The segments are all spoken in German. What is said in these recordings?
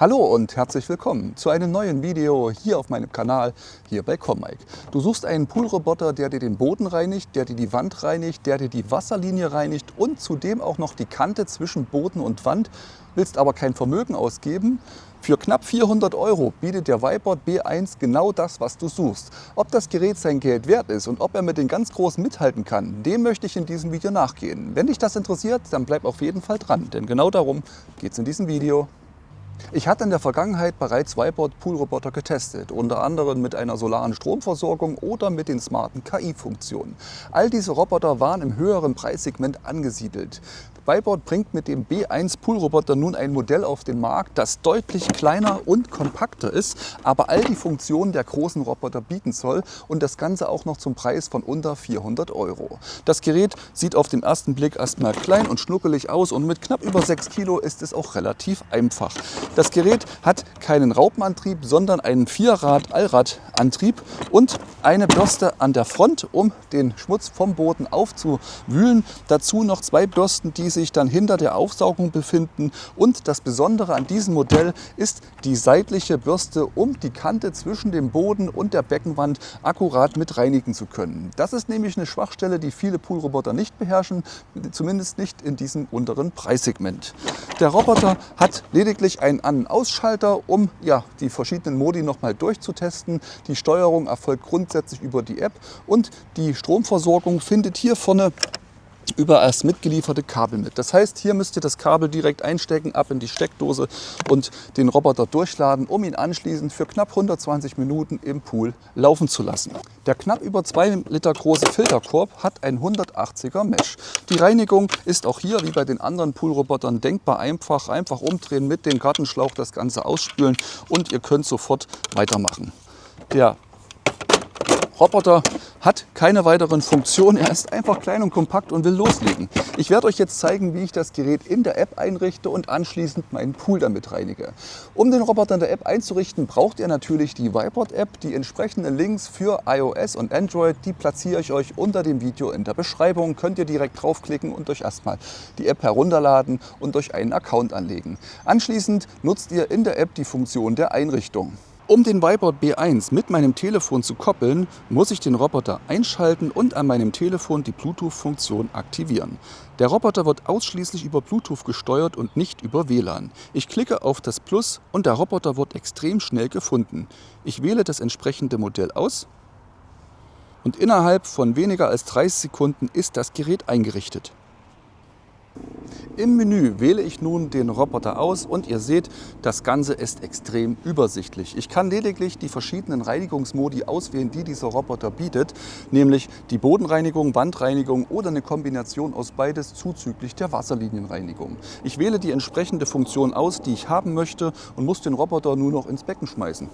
Hallo und herzlich willkommen zu einem neuen Video hier auf meinem Kanal, hier bei ComMike. Du suchst einen Poolroboter, der dir den Boden reinigt, der dir die Wand reinigt, der dir die Wasserlinie reinigt und zudem auch noch die Kante zwischen Boden und Wand, willst aber kein Vermögen ausgeben. Für knapp 400 € bietet der Vibot B1 genau das, was du suchst. Ob das Gerät sein Geld wert ist und ob er mit den ganz Großen mithalten kann, dem möchte ich in diesem Video nachgehen. Wenn dich das interessiert, dann bleib auf jeden Fall dran, denn genau darum geht es in diesem Video. Ich hatte in der Vergangenheit bereits Vibot Poolroboter getestet, unter anderem mit einer solaren Stromversorgung oder mit den smarten KI-Funktionen. All diese Roboter waren im höheren Preissegment angesiedelt. Vibot bringt mit dem B1 Poolroboter nun ein Modell auf den Markt, das deutlich kleiner und kompakter ist, aber all die Funktionen der großen Roboter bieten soll und das Ganze auch noch zum Preis von unter 400 €. Das Gerät sieht auf den ersten Blick erstmal klein und schnuckelig aus und mit knapp über 6 Kilo ist es auch relativ einfach. Das Gerät hat keinen Raupenantrieb, sondern einen Vierrad-Allradantrieb und eine Bürste an der Front, um den Schmutz vom Boden aufzuwühlen. Dazu noch zwei Bürsten, die sich dann hinter der Aufsaugung befinden. Und das Besondere an diesem Modell ist die seitliche Bürste, um die Kante zwischen dem Boden und der Beckenwand akkurat mit reinigen zu können. Das ist nämlich eine Schwachstelle, die viele Poolroboter nicht beherrschen, zumindest nicht in diesem unteren Preissegment. Der Roboter hat lediglich einen An- und Ausschalter, um die verschiedenen Modi nochmal durchzutesten. Die Steuerung erfolgt grundsätzlich über die App und die Stromversorgung findet hier vorne über das mitgelieferte Kabel mit. Das heißt, hier müsst ihr das Kabel direkt einstecken, ab in die Steckdose und den Roboter durchladen, um ihn anschließend für knapp 120 Minuten im Pool laufen zu lassen. Der knapp über 2 Liter große Filterkorb hat ein 180er Mesh. Die Reinigung ist auch hier wie bei den anderen Poolrobotern denkbar einfach. Einfach umdrehen, mit dem Gartenschlauch das Ganze ausspülen und ihr könnt sofort weitermachen. Der Roboter hat keine weiteren Funktionen, er ist einfach klein und kompakt und will loslegen. Ich werde euch jetzt zeigen, wie ich das Gerät in der App einrichte und anschließend meinen Pool damit reinige. Um den Roboter in der App einzurichten, braucht ihr natürlich die Vibot-App. Die entsprechenden Links für iOS und Android, die platziere ich euch unter dem Video in der Beschreibung. Könnt ihr direkt draufklicken und euch erstmal die App herunterladen und euch einen Account anlegen. Anschließend nutzt ihr in der App die Funktion der Einrichtung. Um den Vibot B1 mit meinem Telefon zu koppeln, muss ich den Roboter einschalten und an meinem Telefon die Bluetooth-Funktion aktivieren. Der Roboter wird ausschließlich über Bluetooth gesteuert und nicht über WLAN. Ich klicke auf das Plus und der Roboter wird extrem schnell gefunden. Ich wähle das entsprechende Modell aus und innerhalb von weniger als 30 Sekunden ist das Gerät eingerichtet. Im Menü wähle ich nun den Roboter aus und ihr seht, das Ganze ist extrem übersichtlich. Ich kann lediglich die verschiedenen Reinigungsmodi auswählen, die dieser Roboter bietet, nämlich die Bodenreinigung, Wandreinigung oder eine Kombination aus beides zuzüglich der Wasserlinienreinigung. Ich wähle die entsprechende Funktion aus, die ich haben möchte und muss den Roboter nur noch ins Becken schmeißen.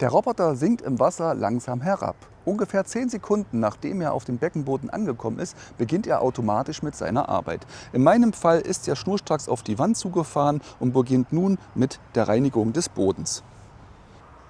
Der Roboter sinkt im Wasser langsam herab. Ungefähr 10 Sekunden nachdem er auf dem Beckenboden angekommen ist, beginnt er automatisch mit seiner Arbeit. In meinem Fall ist er schnurstracks auf die Wand zugefahren und beginnt nun mit der Reinigung des Bodens.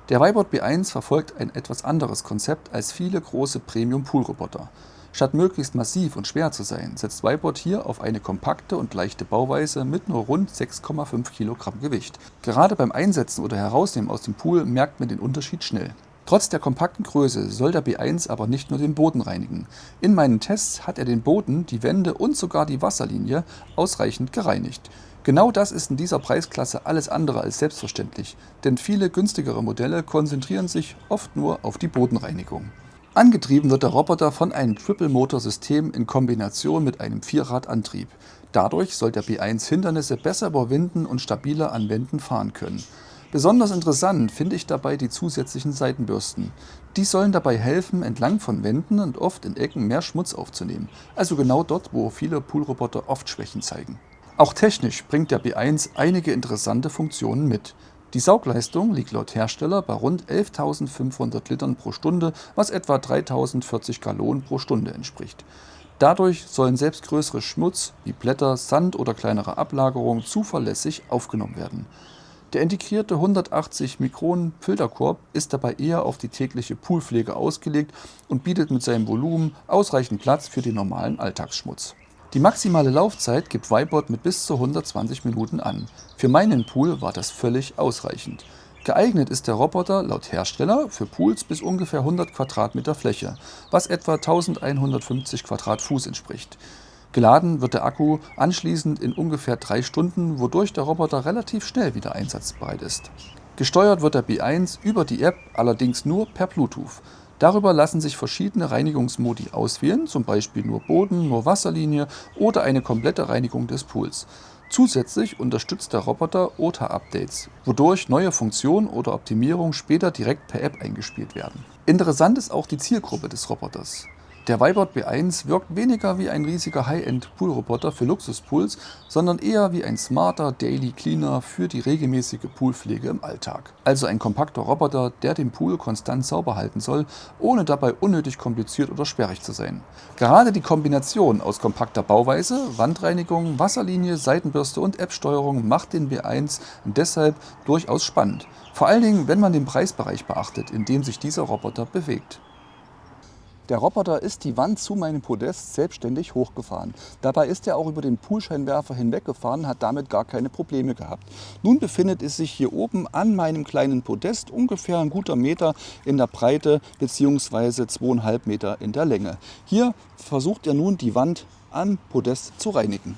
Der Vibot B1 verfolgt ein etwas anderes Konzept als viele große Premium-Poolroboter. Statt möglichst massiv und schwer zu sein, setzt Vibot hier auf eine kompakte und leichte Bauweise mit nur rund 6,5 Kilogramm Gewicht. Gerade beim Einsetzen oder Herausnehmen aus dem Pool merkt man den Unterschied schnell. Trotz der kompakten Größe soll der B1 aber nicht nur den Boden reinigen. In meinen Tests hat er den Boden, die Wände und sogar die Wasserlinie ausreichend gereinigt. Genau das ist in dieser Preisklasse alles andere als selbstverständlich, denn viele günstigere Modelle konzentrieren sich oft nur auf die Bodenreinigung. Angetrieben wird der Roboter von einem Triple-Motor-System in Kombination mit einem Vierradantrieb. Dadurch soll der B1 Hindernisse besser überwinden und stabiler an Wänden fahren können. Besonders interessant finde ich dabei die zusätzlichen Seitenbürsten. Die sollen dabei helfen, entlang von Wänden und oft in Ecken mehr Schmutz aufzunehmen. Also genau dort, wo viele Poolroboter oft Schwächen zeigen. Auch technisch bringt der B1 einige interessante Funktionen mit. Die Saugleistung liegt laut Hersteller bei rund 11.500 Litern pro Stunde, was etwa 3.040 Gallonen pro Stunde entspricht. Dadurch sollen selbst größere Schmutz wie Blätter, Sand oder kleinere Ablagerungen zuverlässig aufgenommen werden. Der integrierte 180 Mikronen Filterkorb ist dabei eher auf die tägliche Poolpflege ausgelegt und bietet mit seinem Volumen ausreichend Platz für den normalen Alltagsschmutz. Die maximale Laufzeit gibt Vibot mit bis zu 120 Minuten an. Für meinen Pool war das völlig ausreichend. Geeignet ist der Roboter laut Hersteller für Pools bis ungefähr 100 Quadratmeter Fläche, was etwa 1150 Quadratfuß entspricht. Geladen wird der Akku anschließend in ungefähr 3 Stunden, wodurch der Roboter relativ schnell wieder einsatzbereit ist. Gesteuert wird der B1 über die App, allerdings nur per Bluetooth. Darüber lassen sich verschiedene Reinigungsmodi auswählen, zum Beispiel nur Boden, nur Wasserlinie oder eine komplette Reinigung des Pools. Zusätzlich unterstützt der Roboter OTA-Updates, wodurch neue Funktionen oder Optimierungen später direkt per App eingespielt werden. Interessant ist auch die Zielgruppe des Roboters. Der Vibot B1 wirkt weniger wie ein riesiger High-End-Poolroboter für Luxuspools, sondern eher wie ein smarter Daily Cleaner für die regelmäßige Poolpflege im Alltag. Also ein kompakter Roboter, der den Pool konstant sauber halten soll, ohne dabei unnötig kompliziert oder sperrig zu sein. Gerade die Kombination aus kompakter Bauweise, Wandreinigung, Wasserlinie, Seitenbürste und App-Steuerung macht den B1 deshalb durchaus spannend. Vor allen Dingen, wenn man den Preisbereich beachtet, in dem sich dieser Roboter bewegt. Der Roboter ist die Wand zu meinem Podest selbstständig hochgefahren. Dabei ist er auch über den Poolscheinwerfer hinweggefahren, hat damit gar keine Probleme gehabt. Nun befindet es sich hier oben an meinem kleinen Podest, ungefähr ein guter Meter in der Breite bzw. 2,5 Meter in der Länge. Hier versucht er nun die Wand am Podest zu reinigen.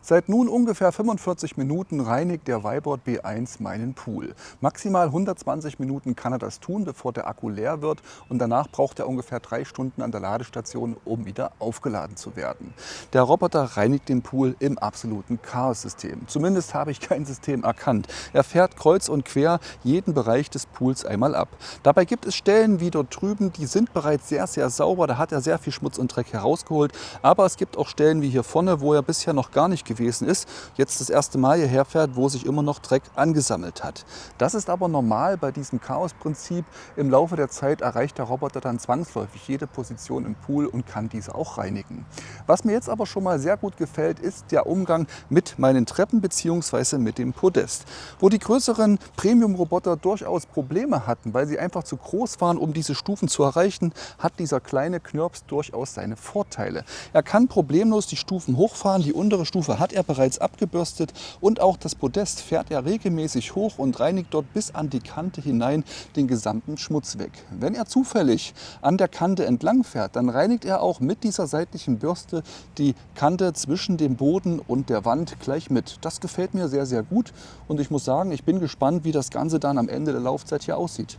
Seit nun ungefähr 45 Minuten reinigt der Vibot B1 meinen Pool. Maximal 120 Minuten kann er das tun, bevor der Akku leer wird, und danach braucht er ungefähr 3 Stunden an der Ladestation, um wieder aufgeladen zu werden. Der Roboter reinigt den Pool im absoluten Chaos-System. Zumindest habe ich kein System erkannt. Er fährt kreuz und quer jeden Bereich des Pools einmal ab. Dabei gibt es Stellen wie dort drüben, die sind bereits sehr, sehr sauber. Da hat er sehr viel Schmutz und Dreck herausgeholt. Aber es gibt auch Stellen wie hier vorne, wo er bisher noch gar nicht gewesen ist, jetzt das erste Mal hierher fährt, wo sich immer noch Dreck angesammelt hat. Das ist aber normal bei diesem Chaos-Prinzip. Im Laufe der Zeit erreicht der Roboter dann zwangsläufig jede Position im Pool und kann diese auch reinigen. Was mir jetzt aber schon mal sehr gut gefällt, ist der Umgang mit meinen Treppen bzw. mit dem Podest. Wo die größeren Premium-Roboter durchaus Probleme hatten, weil sie einfach zu groß waren, um diese Stufen zu erreichen, hat dieser kleine Knirps durchaus seine Vorteile. Er kann problemlos die Stufen hochfahren, die untere Stufe hat er bereits abgebürstet und auch das Podest fährt er regelmäßig hoch und reinigt dort bis an die Kante hinein den gesamten Schmutz weg. Wenn er zufällig an der Kante entlang fährt, dann reinigt er auch mit dieser seitlichen Bürste die Kante zwischen dem Boden und der Wand gleich mit. Das gefällt mir sehr, sehr gut und ich muss sagen, ich bin gespannt, wie das Ganze dann am Ende der Laufzeit hier aussieht.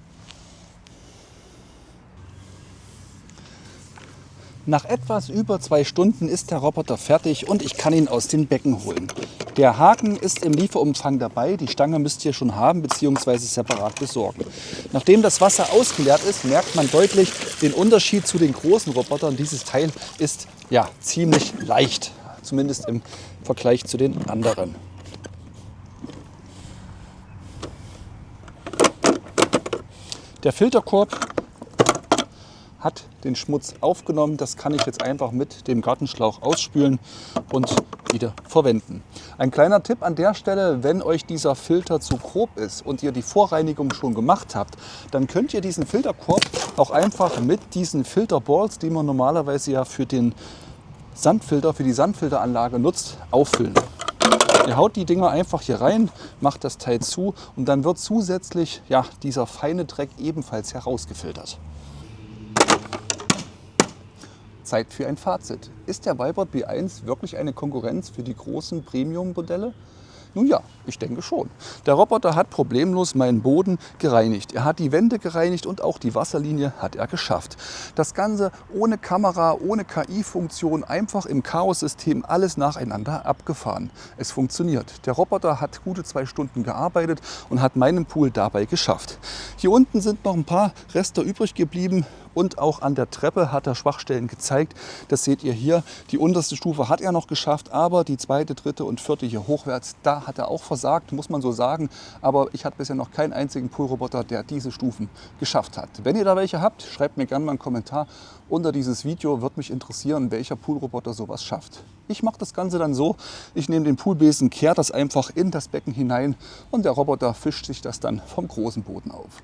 Nach etwas über 2 Stunden ist der Roboter fertig und ich kann ihn aus den Becken holen. Der Haken ist im Lieferumfang dabei, die Stange müsst ihr schon haben bzw. separat besorgen. Nachdem das Wasser ausgeleert ist, merkt man deutlich den Unterschied zu den großen Robotern. Dieses Teil ist ja ziemlich leicht, zumindest im Vergleich zu den anderen. Der Filterkorb hat den Schmutz aufgenommen. Das kann ich jetzt einfach mit dem Gartenschlauch ausspülen und wieder verwenden. Ein kleiner Tipp an der Stelle: Wenn euch dieser Filter zu grob ist und ihr die Vorreinigung schon gemacht habt, dann könnt ihr diesen Filterkorb auch einfach mit diesen Filterballs, die man normalerweise ja für den Sandfilter, für die Sandfilteranlage nutzt, auffüllen. Ihr haut die Dinger einfach hier rein, macht das Teil zu und dann wird zusätzlich dieser feine Dreck ebenfalls herausgefiltert. Zeit für ein Fazit. Ist der Vibot B1 wirklich eine Konkurrenz für die großen Premium-Modelle? Nun ja, ich denke schon. Der Roboter hat problemlos meinen Boden gereinigt. Er hat die Wände gereinigt und auch die Wasserlinie hat er geschafft. Das Ganze ohne Kamera, ohne KI-Funktion, einfach im Chaos-System alles nacheinander abgefahren. Es funktioniert. Der Roboter hat gute 2 Stunden gearbeitet und hat meinen Pool dabei geschafft. Hier unten sind noch ein paar Reste übrig geblieben. Und auch an der Treppe hat er Schwachstellen gezeigt. Das seht ihr hier. Die unterste Stufe hat er noch geschafft, aber die zweite, dritte und vierte hier hochwärts, da hat er auch versagt, muss man so sagen. Aber ich hatte bisher noch keinen einzigen Poolroboter, der diese Stufen geschafft hat. Wenn ihr da welche habt, schreibt mir gerne mal einen Kommentar unter dieses Video. Würde mich interessieren, welcher Poolroboter sowas schafft. Ich mache das Ganze dann so, ich nehme den Poolbesen, kehre das einfach in das Becken hinein und der Roboter fischt sich das dann vom großen Boden auf.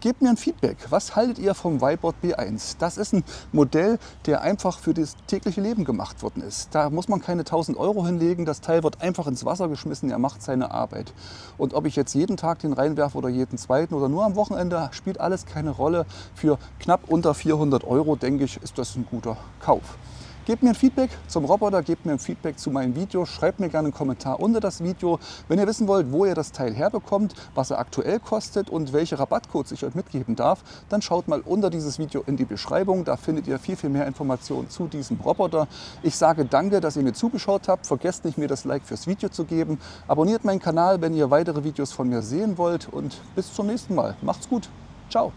Gebt mir ein Feedback. Was haltet ihr vom Whiteboard B1? Das ist ein Modell, der einfach für das tägliche Leben gemacht worden ist. Da muss man keine 1000 Euro hinlegen. Das Teil wird einfach ins Wasser geschmissen. Er macht seine Arbeit. Und ob ich jetzt jeden Tag den reinwerfe oder jeden zweiten oder nur am Wochenende, spielt alles keine Rolle. Für knapp unter 400 Euro, denke ich, ist das ein guter Kauf. Gebt mir ein Feedback zum Roboter, gebt mir ein Feedback zu meinem Video, schreibt mir gerne einen Kommentar unter das Video. Wenn ihr wissen wollt, wo ihr das Teil herbekommt, was er aktuell kostet und welche Rabattcodes ich euch mitgeben darf, dann schaut mal unter dieses Video in die Beschreibung. Da findet ihr viel mehr Informationen zu diesem Roboter. Ich sage danke, dass ihr mir zugeschaut habt. Vergesst nicht, mir das Like fürs Video zu geben. Abonniert meinen Kanal, wenn ihr weitere Videos von mir sehen wollt. Und bis zum nächsten Mal. Macht's gut. Ciao.